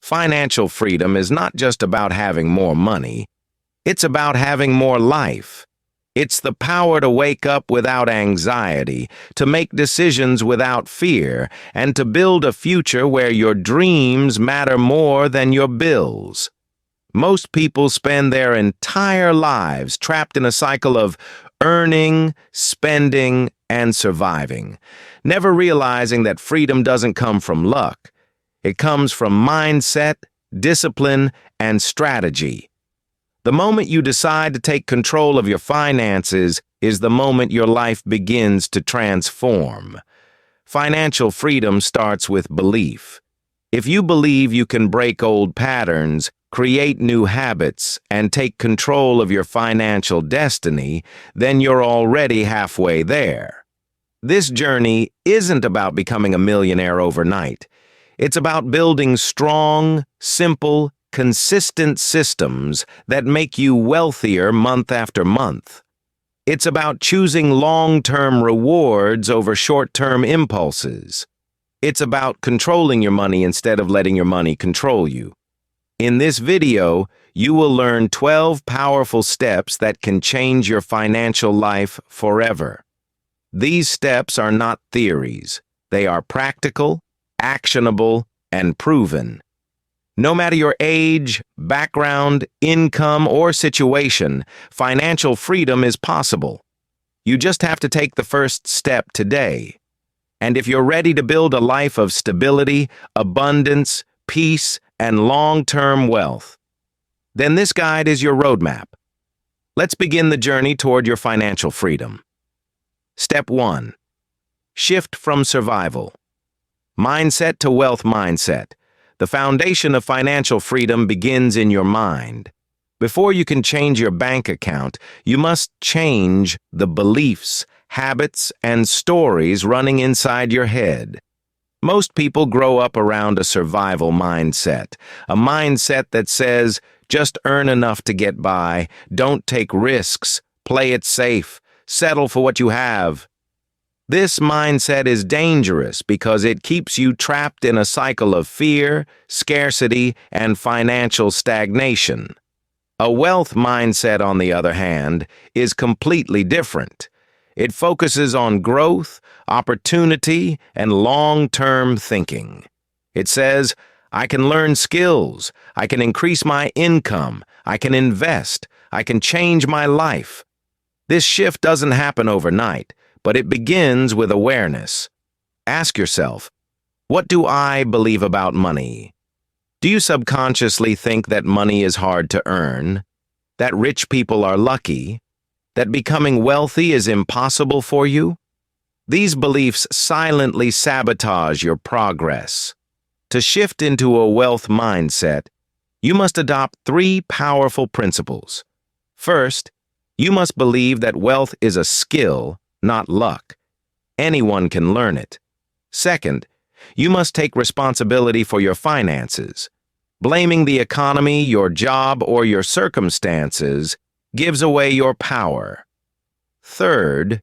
Financial freedom is not just about having more money. It's about having more life. It's the power to wake up without anxiety, to make decisions without fear, and to build a future where your dreams matter more than your bills. Most people spend their entire lives trapped in a cycle of earning, spending, and surviving, never realizing that freedom doesn't come from luck. It comes from mindset, discipline, and strategy. The moment you decide to take control of your finances is the moment your life begins to transform. Financial freedom starts with belief. If you believe you can break old patterns, create new habits, and take control of your financial destiny, then you're already halfway there. This journey isn't about becoming a millionaire overnight. It's about building strong, simple, consistent systems that make you wealthier month after month. It's about choosing long-term rewards over short-term impulses. It's about controlling your money instead of letting your money control you. In this video, you will learn 12 powerful steps that can change your financial life forever. These steps are not theories. They are practical, actionable, and proven. No matter your age, background, income, or situation, financial freedom is possible. You just have to take the first step today. And if you're ready to build a life of stability, abundance, peace, and long-term wealth, then this guide is your roadmap. Let's begin the journey toward your financial freedom. Step 1. Shift from survival. Mindset to wealth mindset. The foundation of financial freedom begins in your mind. Before you can change your bank account, you must change the beliefs, habits, and stories running inside your head. Most people grow up around a survival mindset, a mindset that says, just earn enough to get by, don't take risks, play it safe, settle for what you have. This mindset is dangerous because it keeps you trapped in a cycle of fear, scarcity, and financial stagnation. A wealth mindset, on the other hand, is completely different. It focuses on growth, opportunity, and long-term thinking. It says, I can learn skills, I can increase my income, I can invest, I can change my life. This shift doesn't happen overnight, but it begins with awareness. Ask yourself, what do I believe about money? Do you subconsciously think that money is hard to earn? That rich people are lucky? That becoming wealthy is impossible for you? These beliefs silently sabotage your progress. To shift into a wealth mindset, you must adopt 3 powerful principles. First, you must believe that wealth is a skill, not luck. Anyone can learn it. Second, you must take responsibility for your finances. Blaming the economy, your job, or your circumstances gives away your power. Third,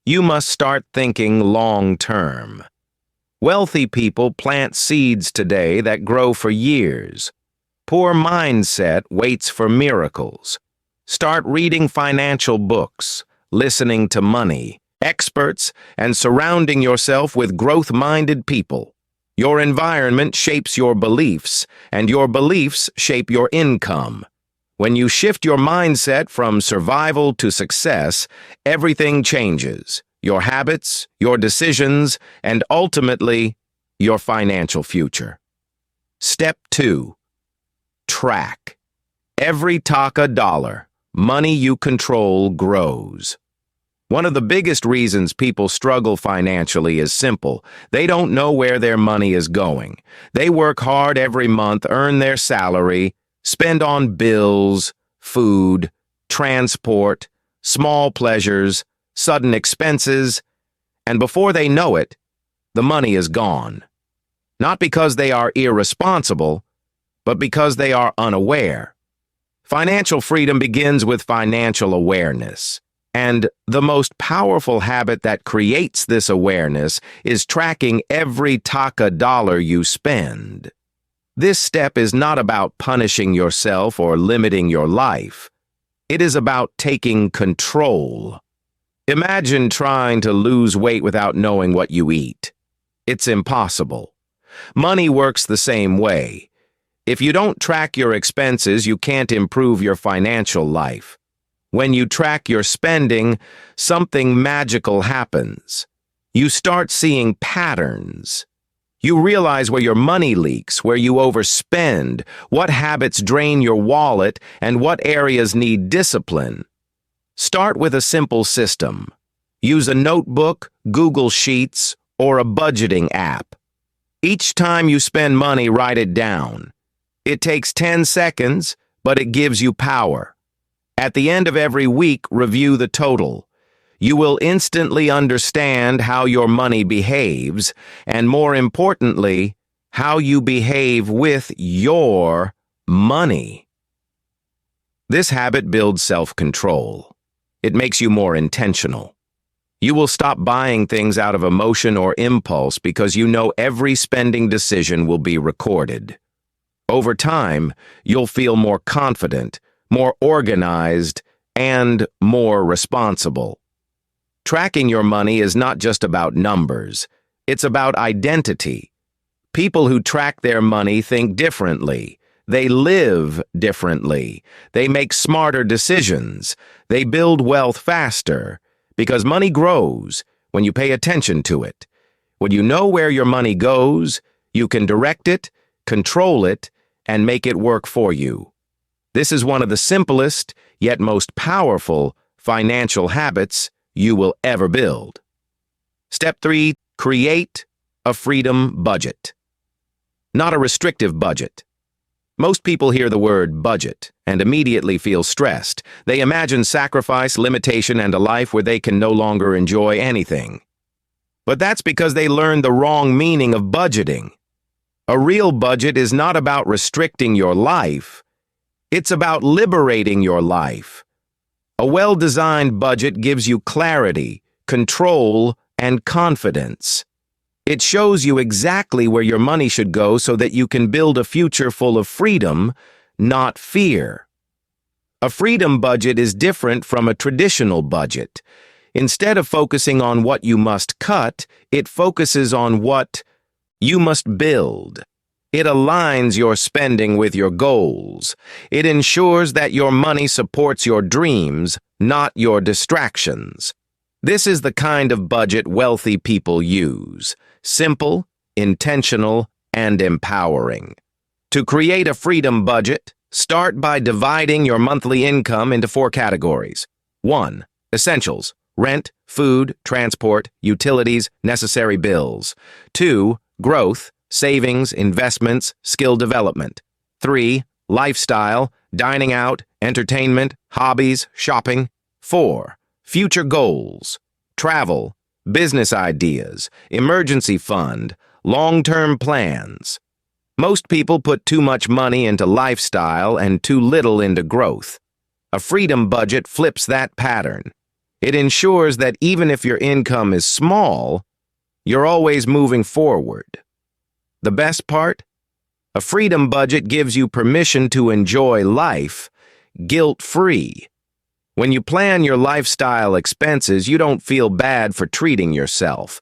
you must start thinking long-term. Wealthy people plant seeds today that grow for years. Poor mindset waits for miracles. Start reading financial books, listening to money, experts, and surrounding yourself with growth-minded people. Your environment shapes your beliefs, and your beliefs shape your income. When you shift your mindset from survival to success, everything changes. Your habits, your decisions, and ultimately, your financial future. Step 2. Track. Every taka dollar, money you control grows. One of the biggest reasons people struggle financially is simple. They don't know where their money is going. They work hard every month, earn their salary, spend on bills, food, transport, small pleasures, sudden expenses, and before they know it, the money is gone. Not because they are irresponsible, but because they are unaware. Financial freedom begins with financial awareness. And the most powerful habit that creates this awareness is tracking every taka dollar you spend. This step is not about punishing yourself or limiting your life. It is about taking control. Imagine trying to lose weight without knowing what you eat. It's impossible. Money works the same way. If you don't track your expenses, you can't improve your financial life. When you track your spending, something magical happens. You start seeing patterns. You realize where your money leaks, where you overspend, what habits drain your wallet, and what areas need discipline. Start with a simple system. Use a notebook, Google Sheets, or a budgeting app. Each time you spend money, write it down. It takes 10 seconds, but it gives you power. At the end of every week, review the total. You will instantly understand how your money behaves, and more importantly, how you behave with your money. This habit builds self-control. It makes you more intentional. You will stop buying things out of emotion or impulse because you know every spending decision will be recorded. Over time, you'll feel more confident, more organized, and more responsible. Tracking your money is not just about numbers. It's about identity. People who track their money think differently. They live differently. They make smarter decisions. They build wealth faster. Because money grows when you pay attention to it. When you know where your money goes, you can direct it, control it, and make it work for you. This is one of the simplest, yet most powerful, financial habits you will ever build. Step 3, create a freedom budget. Not a restrictive budget. Most people hear the word budget and immediately feel stressed. They imagine sacrifice, limitation, and a life where they can no longer enjoy anything. But that's because they learned the wrong meaning of budgeting. A real budget is not about restricting your life. It's about liberating your life. A well-designed budget gives you clarity, control, and confidence. It shows you exactly where your money should go so that you can build a future full of freedom, not fear. A freedom budget is different from a traditional budget. Instead of focusing on what you must cut, it focuses on what you must build. It aligns your spending with your goals. It ensures that your money supports your dreams, not your distractions. This is the kind of budget wealthy people use. Simple, intentional, and empowering. To create a freedom budget, start by dividing your monthly income into 4 categories. 1. Essentials: rent, food, transport, utilities, necessary bills. 2. Growth: savings, investments, skill development. 3. Lifestyle: dining out, entertainment, hobbies, shopping. 4. Future goals: travel, business ideas, emergency fund, long-term plans. Most people put too much money into lifestyle and too little into growth. A freedom budget flips that pattern. It ensures that even if your income is small, you're always moving forward. The best part? A freedom budget gives you permission to enjoy life, guilt-free. When you plan your lifestyle expenses, you don't feel bad for treating yourself.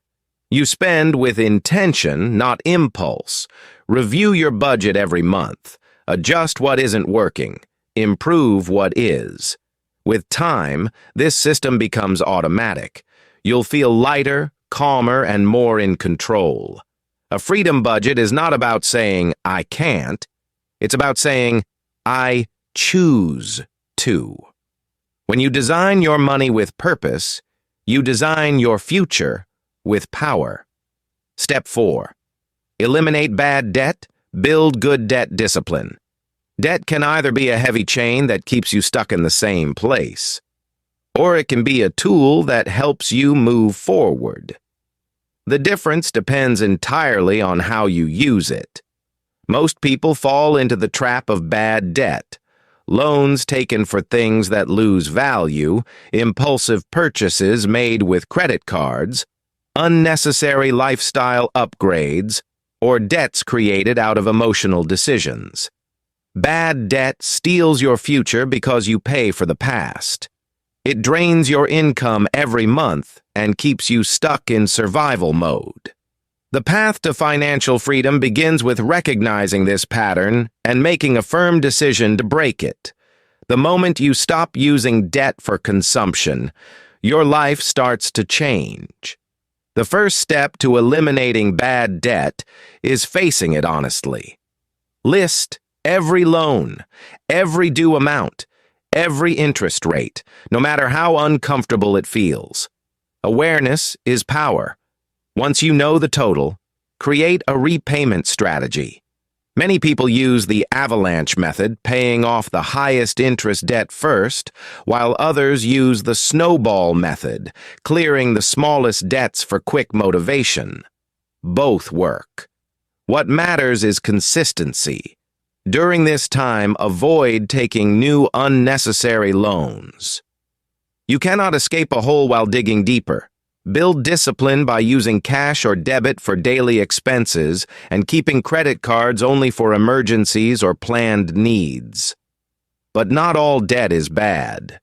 You spend with intention, not impulse. Review your budget every month. Adjust what isn't working. Improve what is. With time, this system becomes automatic. You'll feel lighter, calmer, and more in control. A freedom budget is not about saying, "I can't." It's about saying, "I choose to." When you design your money with purpose, you design your future with power. Step 4. Eliminate bad debt, build good debt discipline. Debt can either be a heavy chain that keeps you stuck in the same place, or it can be a tool that helps you move forward. The difference depends entirely on how you use it. Most people fall into the trap of bad debt. Loans taken for things that lose value, impulsive purchases made with credit cards, unnecessary lifestyle upgrades, or debts created out of emotional decisions. Bad debt steals your future because you pay for the past. It drains your income every month and keeps you stuck in survival mode. The path to financial freedom begins with recognizing this pattern and making a firm decision to break it. The moment you stop using debt for consumption, your life starts to change. The first step to eliminating bad debt is facing it honestly. List every loan, every due amount, every interest rate, no matter how uncomfortable it feels. Awareness is power. Once you know the total, create a repayment strategy. Many people use the avalanche method, paying off the highest interest debt first, while others use the snowball method, clearing the smallest debts for quick motivation. Both work. What matters is consistency. During this time, avoid taking new unnecessary loans. You cannot escape a hole while digging deeper. Build discipline by using cash or debit for daily expenses and keeping credit cards only for emergencies or planned needs. But not all debt is bad.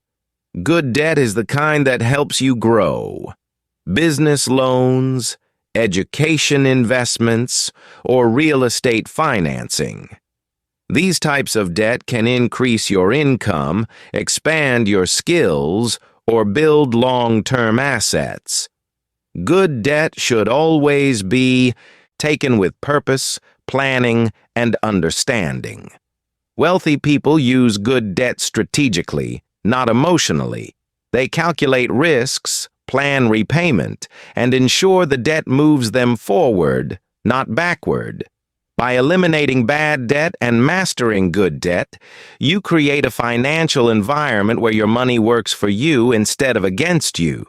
Good debt is the kind that helps you grow. Business loans, education investments, or real estate financing. These types of debt can increase your income, expand your skills, or build long-term assets. Good debt should always be taken with purpose, planning, and understanding. Wealthy people use good debt strategically, not emotionally. They calculate risks, plan repayment, and ensure the debt moves them forward, not backward. By eliminating bad debt and mastering good debt, you create a financial environment where your money works for you instead of against you.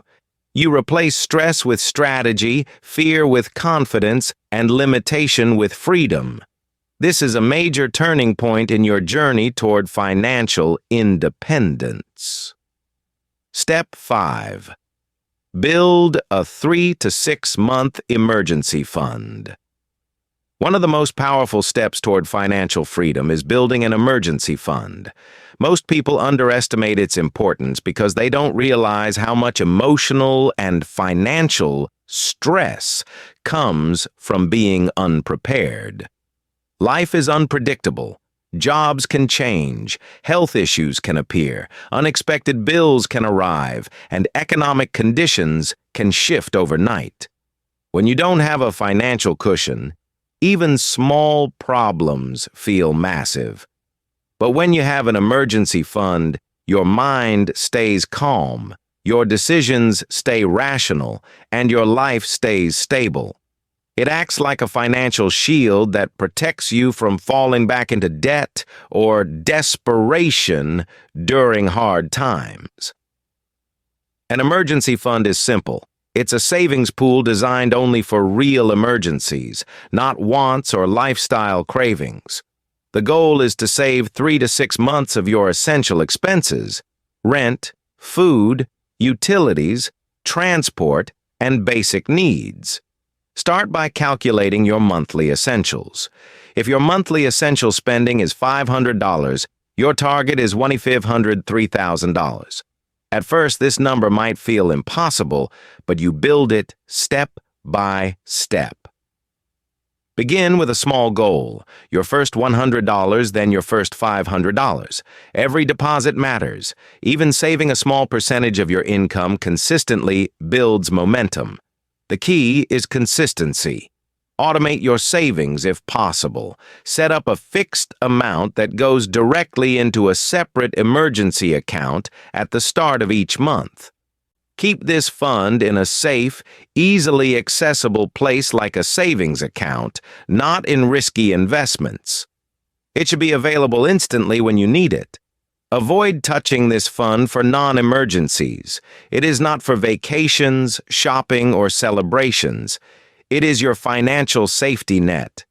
You replace stress with strategy, fear with confidence, and limitation with freedom. This is a major turning point in your journey toward financial independence. Step 5. Build a 3 to 6 month emergency fund. One of the most powerful steps toward financial freedom is building an emergency fund. Most people underestimate its importance because they don't realize how much emotional and financial stress comes from being unprepared. Life is unpredictable. Jobs can change, health issues can appear, unexpected bills can arrive, and economic conditions can shift overnight. When you don't have a financial cushion, even small problems feel massive. But when you have an emergency fund, your mind stays calm, your decisions stay rational, and your life stays stable. It acts like a financial shield that protects you from falling back into debt or desperation during hard times. An emergency fund is simple. It's a savings pool designed only for real emergencies, not wants or lifestyle cravings. The goal is to save 3 to 6 months of your essential expenses: rent, food, utilities, transport, and basic needs. Start by calculating your monthly essentials. If your monthly essential spending is $500, your target is $2,500–$3,000. At first, this number might feel impossible, but you build it step by step. Begin with a small goal, your first $100, then your first $500. Every deposit matters. Even saving a small percentage of your income consistently builds momentum. The key is consistency. Automate your savings if possible. Set up a fixed amount that goes directly into a separate emergency account at the start of each month. Keep this fund in a safe, easily accessible place like a savings account, not in risky investments. It should be available instantly when you need it. Avoid touching this fund for non-emergencies. It is not for vacations, shopping, or celebrations. It is your financial safety net.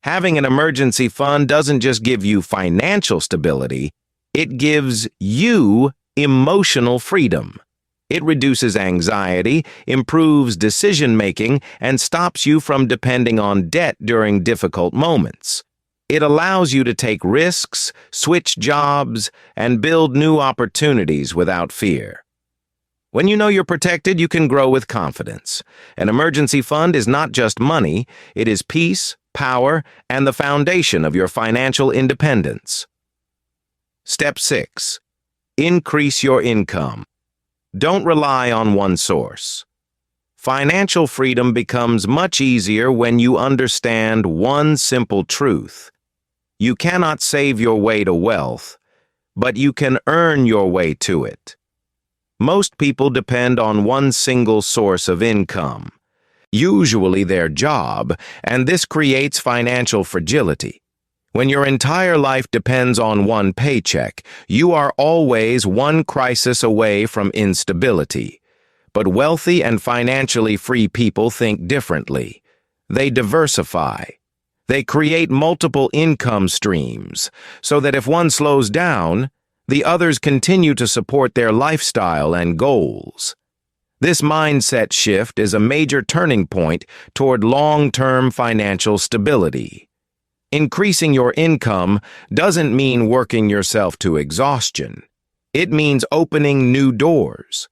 Having an emergency fund doesn't just give you financial stability, it gives you emotional freedom. It reduces anxiety, improves decision-making, and stops you from depending on debt during difficult moments. It allows you to take risks, switch jobs, and build new opportunities without fear. When you know you're protected, you can grow with confidence. An emergency fund is not just money, it is peace, power, and the foundation of your financial independence. Step 6. Increase your income. Don't rely on one source. Financial freedom becomes much easier when you understand one simple truth. You cannot save your way to wealth, but you can earn your way to it. Most people depend on one single source of income, usually their job, and this creates financial fragility. When your entire life depends on one paycheck, you are always one crisis away from instability. But wealthy and financially free people think differently. They diversify. They create multiple income streams, so that if one slows down, the others continue to support their lifestyle and goals. This mindset shift is a major turning point toward long-term financial stability. Increasing your income doesn't mean working yourself to exhaustion. It means opening new doors.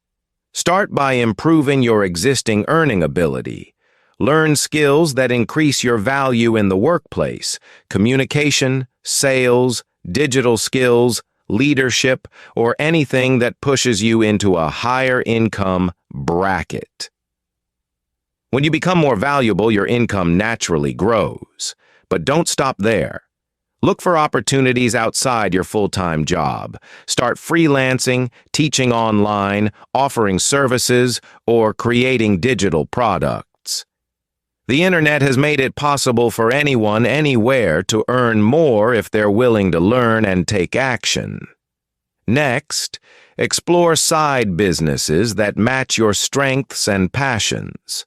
Start by improving your existing earning ability. Learn skills that increase your value in the workplace: communication, sales, digital skills, leadership, or anything that pushes you into a higher income bracket. When you become more valuable, your income naturally grows. But don't stop there. Look for opportunities outside your full-time job. Start freelancing, teaching online, offering services, or creating digital products. The internet has made it possible for anyone, anywhere, to earn more if they're willing to learn and take action. Next, explore side businesses that match your strengths and passions.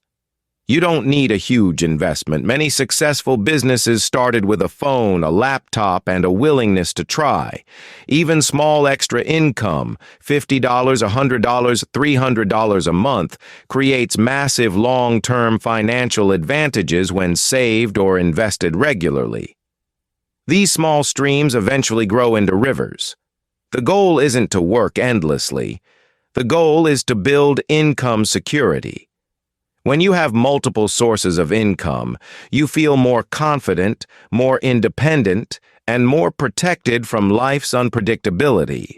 You don't need a huge investment. Many successful businesses started with a phone, a laptop, and a willingness to try. Even small extra income, $50, $100, $300 a month, creates massive long-term financial advantages when saved or invested regularly. These small streams eventually grow into rivers. The goal isn't to work endlessly. The goal is to build income security. When you have multiple sources of income, you feel more confident, more independent, and more protected from life's unpredictability.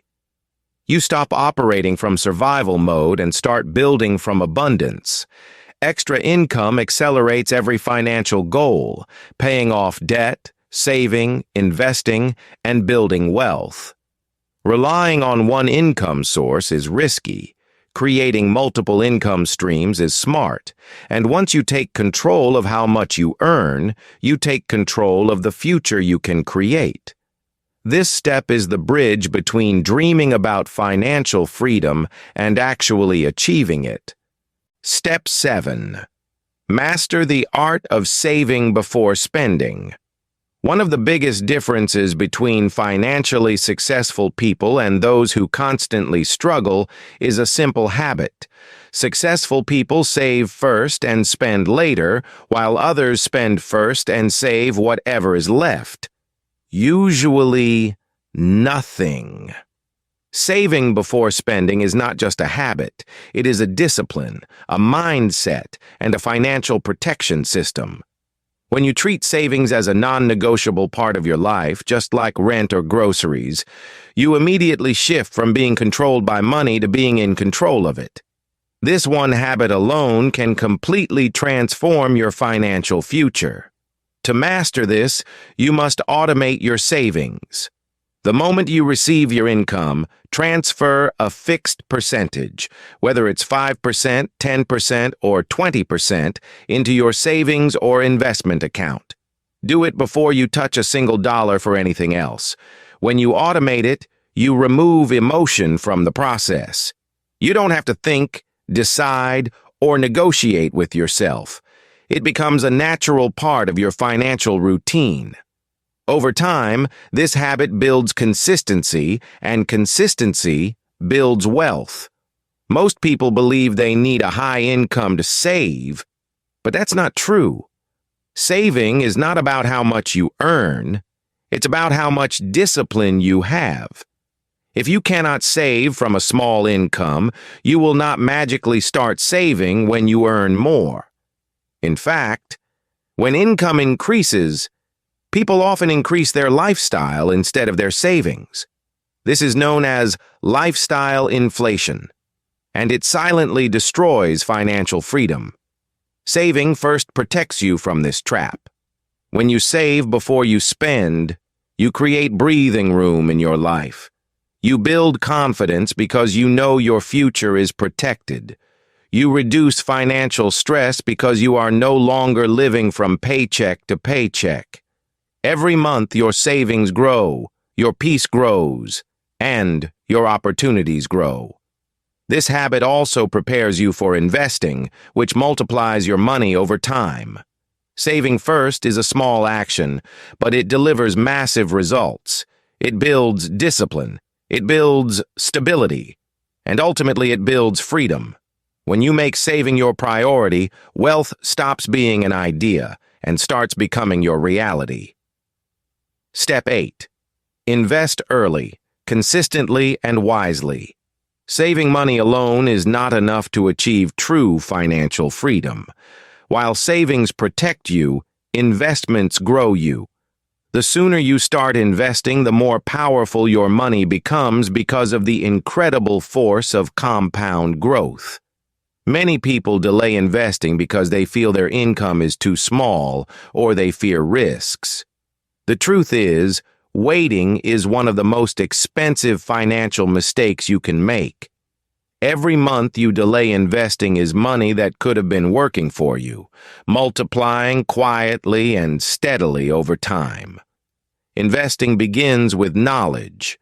You stop operating from survival mode and start building from abundance. Extra income accelerates every financial goal, paying off debt, saving, investing, and building wealth. Relying on one income source is risky. Creating multiple income streams is smart, and once you take control of how much you earn, you take control of the future you can create. This step is the bridge between dreaming about financial freedom and actually achieving it. Step 7. Master the art of saving before spending. One of the biggest differences between financially successful people and those who constantly struggle is a simple habit. Successful people save first and spend later, while others spend first and save whatever is left. Usually, nothing. Saving before spending is not just a habit. It is a discipline, a mindset, and a financial protection system. When you treat savings as a non-negotiable part of your life, just like rent or groceries, you immediately shift from being controlled by money to being in control of it. This one habit alone can completely transform your financial future. To master this, you must automate your savings. The moment you receive your income, transfer a fixed percentage, whether it's 5%, 10%, or 20%, into your savings or investment account. Do it before you touch a single dollar for anything else. When you automate it, you remove emotion from the process. You don't have to think, decide, or negotiate with yourself. It becomes a natural part of your financial routine. Over time, this habit builds consistency, and consistency builds wealth. Most people believe they need a high income to save, but that's not true. Saving is not about how much you earn. It's about how much discipline you have. If you cannot save from a small income, you will not magically start saving when you earn more. In fact, when income increases, people often increase their lifestyle instead of their savings. This is known as lifestyle inflation, and it silently destroys financial freedom. Saving first protects you from this trap. When you save before you spend, you create breathing room in your life. You build confidence because you know your future is protected. You reduce financial stress because you are no longer living from paycheck to paycheck. Every month your savings grow, your peace grows, and your opportunities grow. This habit also prepares you for investing, which multiplies your money over time. Saving first is a small action, but it delivers massive results. It builds discipline. It builds stability, and ultimately it builds freedom. When you make saving your priority, wealth stops being an idea and starts becoming your reality. Step 8. Invest early, consistently, and wisely. Saving money alone is not enough to achieve true financial freedom. While savings protect you, investments grow you. The sooner you start investing, the more powerful your money becomes because of the incredible force of compound growth. Many people delay investing because they feel their income is too small or they fear risks. The truth is, waiting is one of the most expensive financial mistakes you can make. Every month you delay investing is money that could have been working for you, multiplying quietly and steadily over time. Investing begins with knowledge.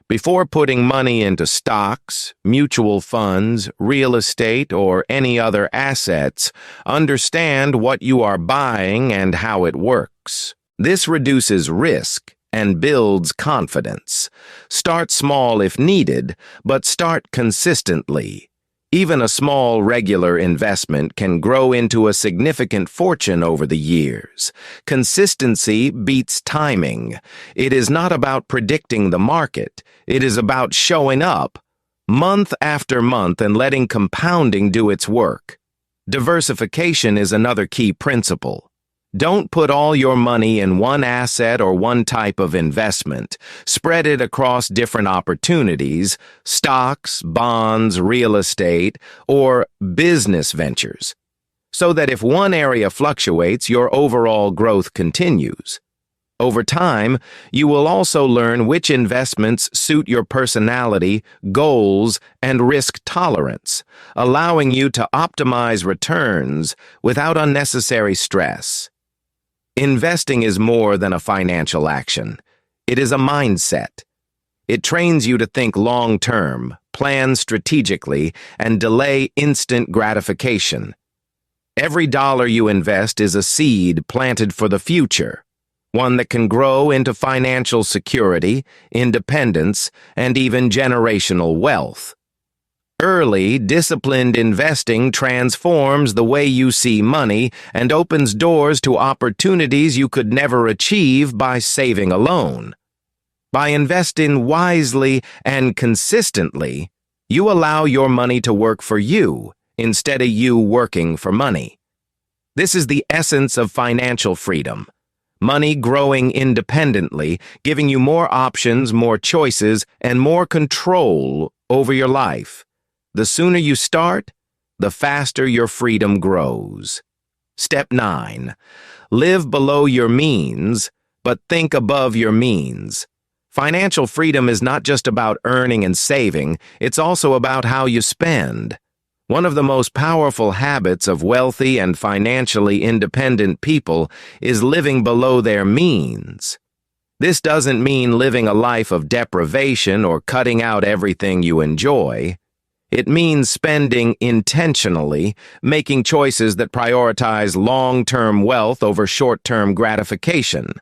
Before putting money into stocks, mutual funds, real estate, or any other assets, understand what you are buying and how it works. This reduces risk and builds confidence. Start small if needed, but start consistently. Even a small regular investment can grow into a significant fortune over the years. Consistency beats timing. It is not about predicting the market. It is about showing up month after month and letting compounding do its work. Diversification is another key principle. Don't put all your money in one asset or one type of investment. Spread it across different opportunities, stocks, bonds, real estate, or business ventures, so that if one area fluctuates, your overall growth continues. Over time, you will also learn which investments suit your personality, goals, and risk tolerance, allowing you to optimize returns without unnecessary stress. Investing is more than a financial action. It is a mindset. It trains you to think long-term, plan strategically, and delay instant gratification. Every dollar you invest is a seed planted for the future, one that can grow into financial security, independence, and even generational wealth. Early, disciplined investing transforms the way you see money and opens doors to opportunities you could never achieve by saving alone. By investing wisely and consistently, you allow your money to work for you instead of you working for money. This is the essence of financial freedom. Money growing independently, giving you more options, more choices, and more control over your life. The sooner you start, the faster your freedom grows. Step 9. Live below your means, but think above your means. Financial freedom is not just about earning and saving, it's also about how you spend. One of the most powerful habits of wealthy and financially independent people is living below their means. This doesn't mean living a life of deprivation or cutting out everything you enjoy. It means spending intentionally, making choices that prioritize long-term wealth over short-term gratification.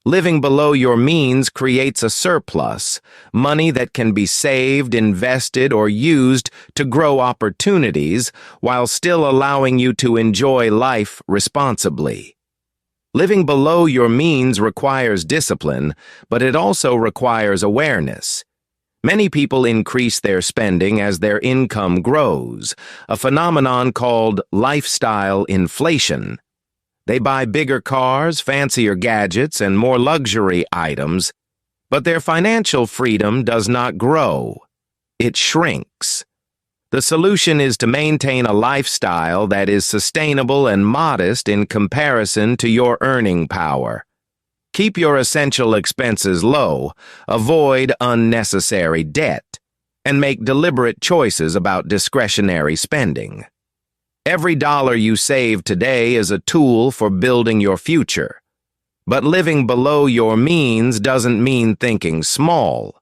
Living below your means creates a surplus, money that can be saved, invested, or used to grow opportunities while still allowing you to enjoy life responsibly. Living below your means requires discipline, but it also requires awareness. Many people increase their spending as their income grows, a phenomenon called lifestyle inflation. They buy bigger cars, fancier gadgets, and more luxury items, but their financial freedom does not grow. It shrinks. The solution is to maintain a lifestyle that is sustainable and modest in comparison to your earning power. Keep your essential expenses low, avoid unnecessary debt, and make deliberate choices about discretionary spending. Every dollar you save today is a tool for building your future. But living below your means doesn't mean thinking small.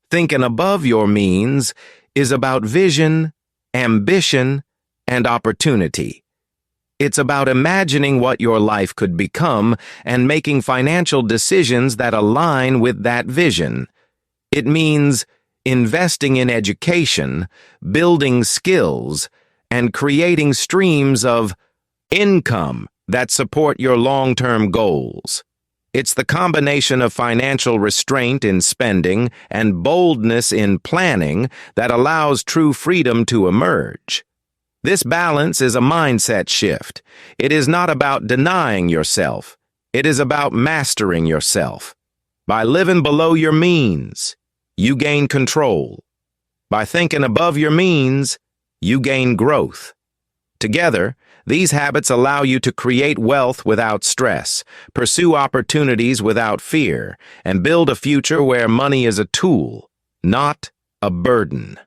Thinking above your means is about vision, ambition, and opportunity. It's about imagining what your life could become and making financial decisions that align with that vision. It means investing in education, building skills, and creating streams of income that support your long-term goals. It's the combination of financial restraint in spending and boldness in planning that allows true freedom to emerge. This balance is a mindset shift. It is not about denying yourself. It is about mastering yourself. By living below your means, you gain control. By thinking above your means, you gain growth. Together, these habits allow you to create wealth without stress, pursue opportunities without fear, and build a future where money is a tool, not a burden.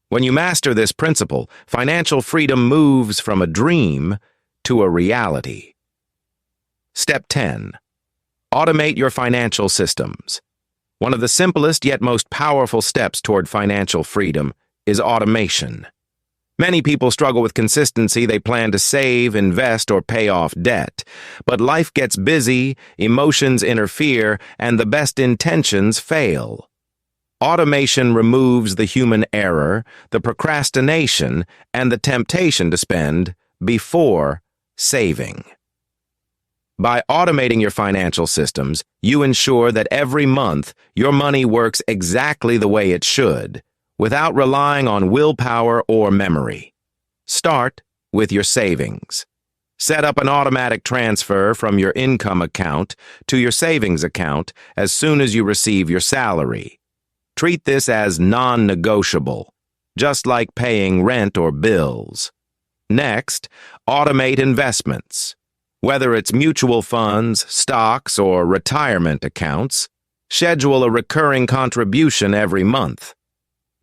When you master this principle, financial freedom moves from a dream to a reality. Step 10. Automate your financial systems. One of the simplest yet most powerful steps toward financial freedom is automation. Many people struggle with consistency. They plan to save, invest, or pay off debt. But life gets busy, emotions interfere, and the best intentions fail. Automation removes the human error, the procrastination, and the temptation to spend before saving. By automating your financial systems, you ensure that every month your money works exactly the way it should, without relying on willpower or memory. Start with your savings. Set up an automatic transfer from your income account to your savings account as soon as you receive your salary. Treat this as non-negotiable, just like paying rent or bills. Next, automate investments. Whether it's mutual funds, stocks, or retirement accounts, schedule a recurring contribution every month.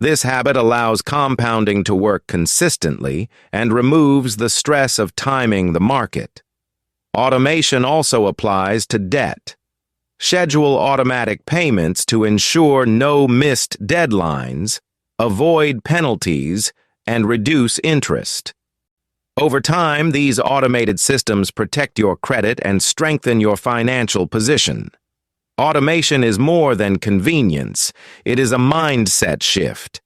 This habit allows compounding to work consistently and removes the stress of timing the market. Automation also applies to debt. Schedule automatic payments to ensure no missed deadlines, avoid penalties, and reduce interest. Over time, these automated systems protect your credit and strengthen your financial position. Automation is more than convenience. It is a mindset shift.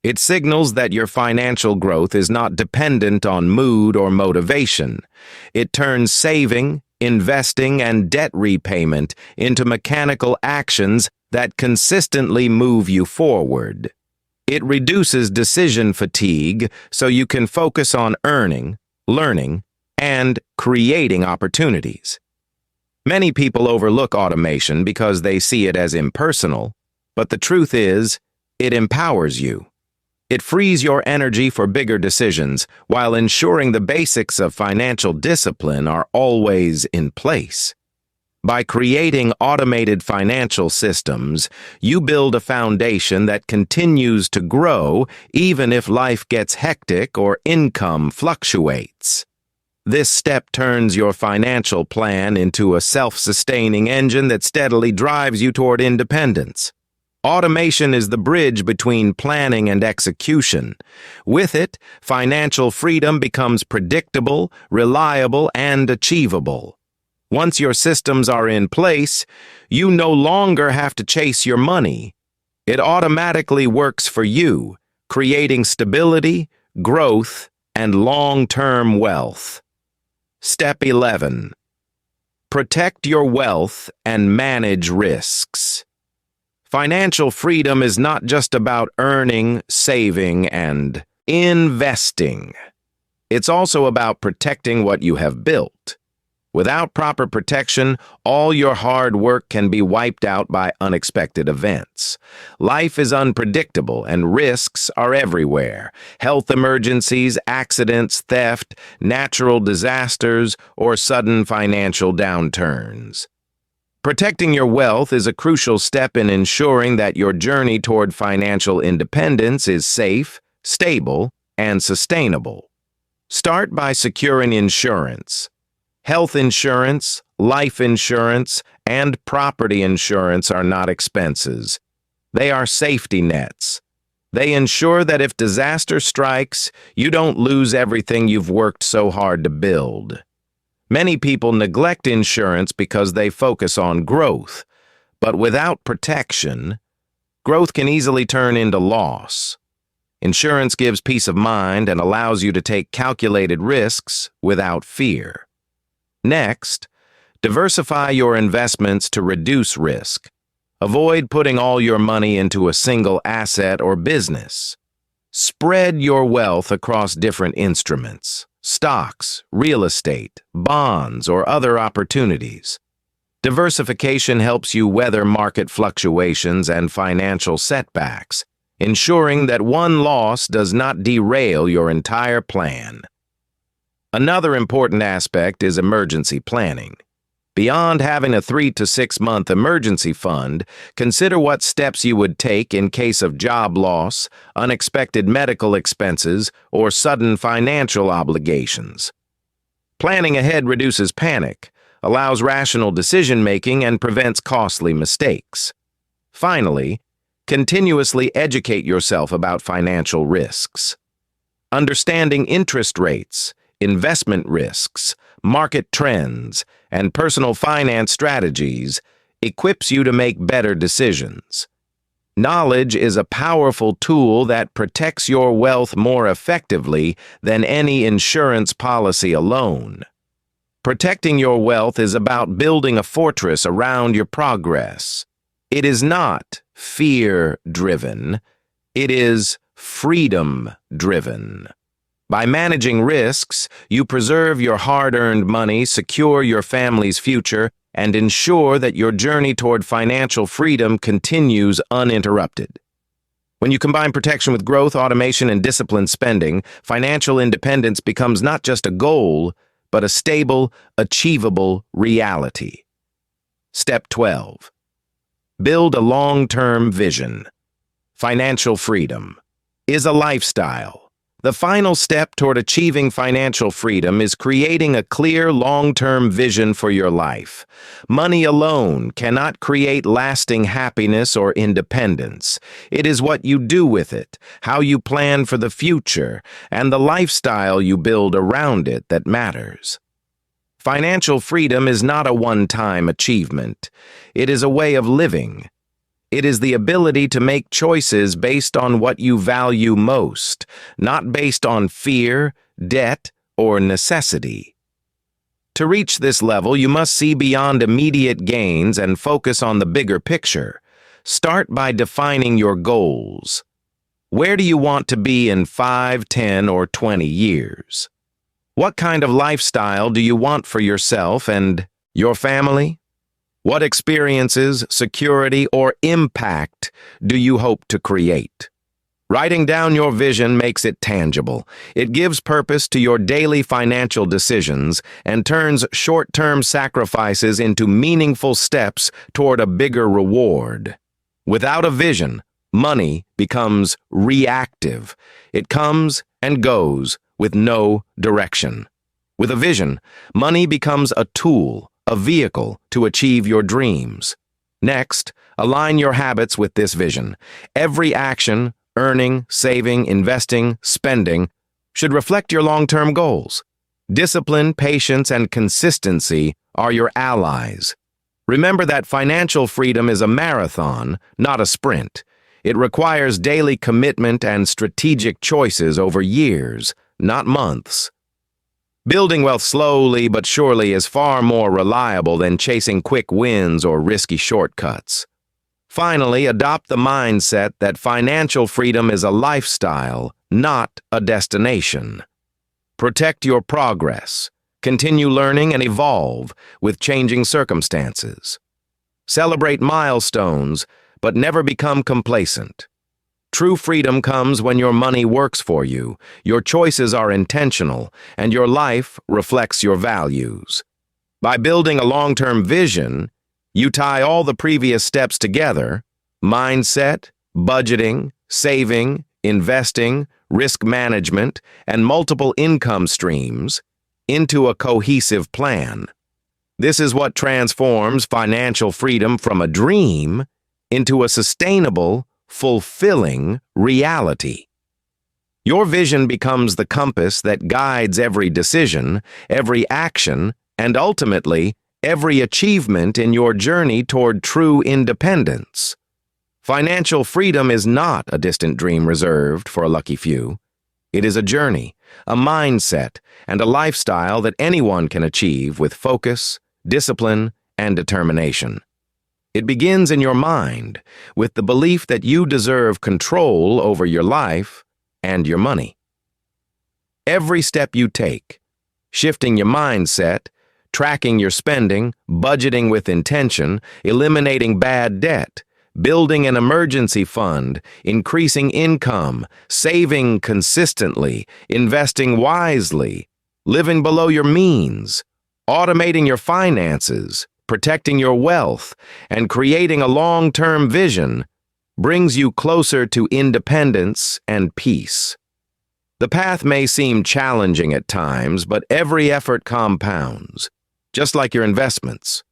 It signals that your financial growth is not dependent on mood or motivation. It turns saving, investing, and debt repayment into mechanical actions that consistently move you forward. It reduces decision fatigue so you can focus on earning, learning, and creating opportunities. Many people overlook automation because they see it as impersonal, but the truth is, it empowers you. It frees your energy for bigger decisions while ensuring the basics of financial discipline are always in place. By creating automated financial systems, you build a foundation that continues to grow even if life gets hectic or income fluctuates. This step turns your financial plan into a self-sustaining engine that steadily drives you toward independence. Automation is the bridge between planning and execution. With it, financial freedom becomes predictable, reliable, and achievable. Once your systems are in place, you no longer have to chase your money. It automatically works for you, creating stability, growth, and long-term wealth. Step 11. Protect your wealth and manage risks. Financial freedom is not just about earning, saving, and investing. It's also about protecting what you have built. Without proper protection, all your hard work can be wiped out by unexpected events. Life is unpredictable and risks are everywhere. Health emergencies, accidents, theft, natural disasters, or sudden financial downturns. Protecting your wealth is a crucial step in ensuring that your journey toward financial independence is safe, stable, and sustainable. Start by securing insurance. Health insurance, life insurance, and property insurance are not expenses. They are safety nets. They ensure that if disaster strikes, you don't lose everything you've worked so hard to build. Many people neglect insurance because they focus on growth, but without protection, growth can easily turn into loss. Insurance gives peace of mind and allows you to take calculated risks without fear. Next, diversify your investments to reduce risk. Avoid putting all your money into a single asset or business. Spread your wealth across different instruments, stocks, real estate, bonds, or other opportunities. Diversification helps you weather market fluctuations and financial setbacks, ensuring that one loss does not derail your entire plan. Another important aspect is emergency planning. Beyond having a 3 to 6 month emergency fund, consider what steps you would take in case of job loss, unexpected medical expenses, or sudden financial obligations. Planning ahead reduces panic, allows rational decision-making, and prevents costly mistakes. Finally, continuously educate yourself about financial risks. Understanding interest rates, investment risks, market trends, and personal finance strategies equips you to make better decisions. Knowledge is a powerful tool that protects your wealth more effectively than any insurance policy alone. Protecting your wealth is about building a fortress around your progress. It is not fear-driven, it is freedom-driven. By managing risks, you preserve your hard-earned money, secure your family's future, and ensure that your journey toward financial freedom continues uninterrupted. When you combine protection with growth, automation, and disciplined spending, financial independence becomes not just a goal, but a stable, achievable reality. Step 12. Build a long-term vision. Financial freedom is a lifestyle. The final step toward achieving financial freedom is creating a clear long-term vision for your life. Money alone cannot create lasting happiness or independence. It is what you do with it, how you plan for the future, and the lifestyle you build around it that matters. Financial freedom is not a one-time achievement. It is a way of living. It is the ability to make choices based on what you value most, not based on fear, debt, or necessity. To reach this level, you must see beyond immediate gains and focus on the bigger picture. Start by defining your goals. Where do you want to be in 5, 10, or 20 years? What kind of lifestyle do you want for yourself and your family? What experiences, security, or impact do you hope to create? Writing down your vision makes it tangible. It gives purpose to your daily financial decisions and turns short-term sacrifices into meaningful steps toward a bigger reward. Without a vision, money becomes reactive. It comes and goes with no direction. With a vision, money becomes a tool, a vehicle to achieve your dreams. Next, align your habits with this vision. Every action, earning, saving, investing, spending, should reflect your long-term goals. Discipline, patience, and consistency are your allies. Remember that financial freedom is a marathon, not a sprint. It requires daily commitment and strategic choices over years, not months. Building wealth slowly but surely is far more reliable than chasing quick wins or risky shortcuts. Finally, adopt the mindset that financial freedom is a lifestyle, not a destination. Protect your progress. Continue learning and evolve with changing circumstances. Celebrate milestones, but never become complacent. True freedom comes when your money works for you, your choices are intentional, and your life reflects your values. By building a long-term vision, you tie all the previous steps together: mindset, budgeting, saving, investing, risk management, and multiple income streams into a cohesive plan. This is what transforms financial freedom from a dream into a sustainable, fulfilling reality. Your vision becomes the compass that guides every decision, every action, and ultimately, every achievement in your journey toward true independence. Financial freedom is not a distant dream reserved for a lucky few. It is a journey, a mindset, and a lifestyle that anyone can achieve with focus, discipline, and determination. It begins in your mind, with the belief that you deserve control over your life and your money. Every step you take, shifting your mindset, tracking your spending, budgeting with intention, eliminating bad debt, building an emergency fund, increasing income, saving consistently, investing wisely, living below your means, automating your finances, protecting your wealth, and creating a long-term vision brings you closer to independence and peace. The path may seem challenging at times, but every effort compounds, just like your investments.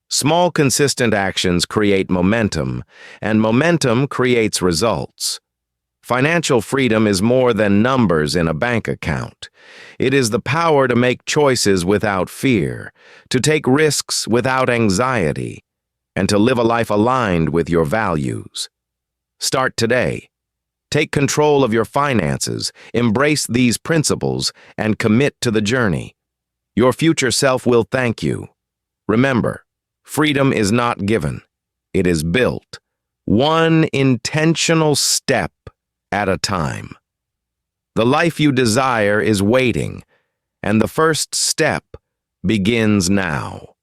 Small, consistent actions create momentum, and momentum creates results. Financial freedom is more than numbers in a bank account. It is the power to make choices without fear, to take risks without anxiety, and to live a life aligned with your values. Start today. Take control of your finances, embrace these principles, and commit to the journey. Your future self will thank you. Remember, freedom is not given. It is built, one intentional step at a time. The life you desire is waiting, and the first step begins now.